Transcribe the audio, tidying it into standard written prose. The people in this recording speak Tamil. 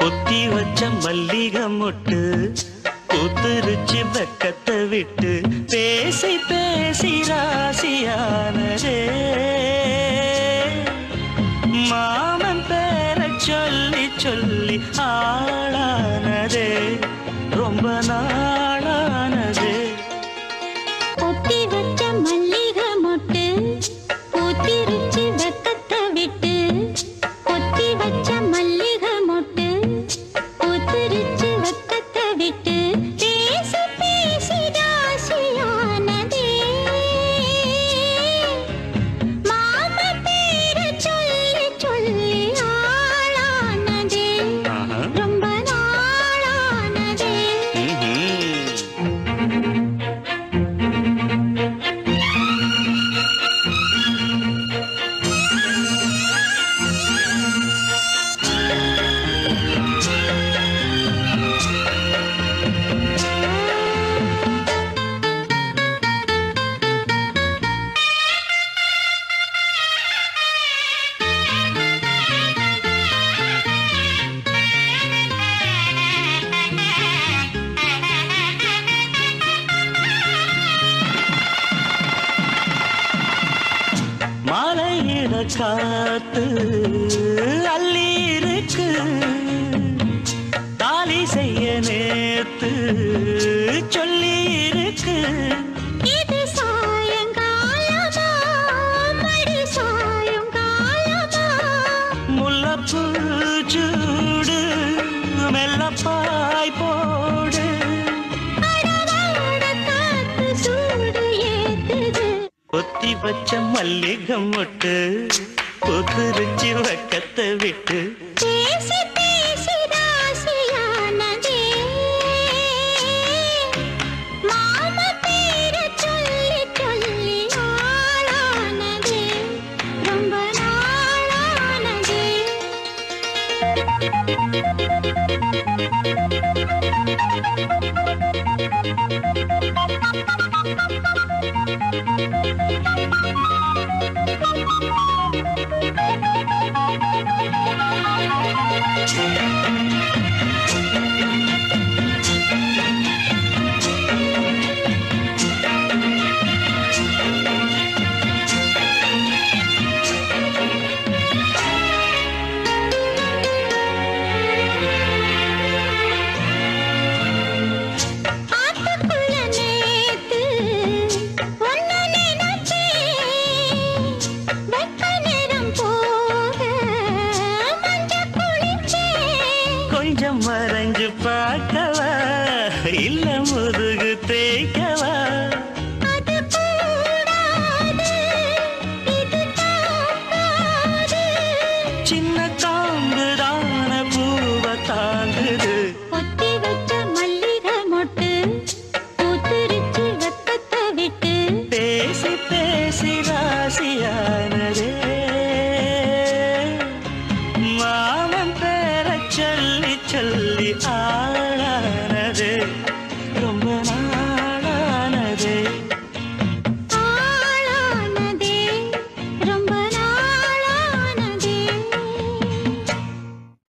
பொத்தி வச்ச மல்லிகை மொட்டு பூத்துருச்சு வெக்கத்தை விட்டு பேசி பேசி ராசியானதே மாமன் பேர சொல்லி சொல்லி ஆளானதே ரொம்ப நாளானதே பொத்தி வச்ச மல்லிகை மொட்டு பூத்திருச்சு வெக்கத்தை விட்டு பொத்தி வச்ச மல்லிகை மொட்டு பூத்திருச்சு வெக்கத்தை விட்டு பேசி பேசி ராசியானதே மாமா பேர சொல்லி சொல்லி ஆளானதே ரொம்ப நாளானதே மாலையிட காத்து அள்ளி இருக்கு தாலி செய்ய நேத்து சொல்லி இருக்கு இது சாயங்காலமா மடி சாயங்காலமா முல்லப்பூ சூடு மெல்லப்பாய் போடு அடவாட காத்து சூடு ஏத்துது பொத்தி வச்ச மல்லிகை மொட்டு பூத்துருச்சு வெக்கத்தை விட்டு பேசி பேசி ராசியானதே மாமா பேர சொல்லி சொல்லி ஆளானதே ரொம்ப நாளானதே ஆத்துக்குள்ள நேத்து ஒன்னு நினைச்சேன் வெக்க நேரம் போக மஞ்ச குளிச்சேன் கொஞ்சம் மறைஞ்சு பார்க்கவா இல்ல முதுகு தேய்க்கவா அது கூடாது இது தாங்காது சின்ன காம்புதான பூவை தாங்குது பொத்தி வச்ச மல்லிகை மொட்டு பூத்திருச்சு வெக்கத்தை விட்டு பேசி பேசி ராசியானதே மாமன் பேர சொல்லி சொல்லி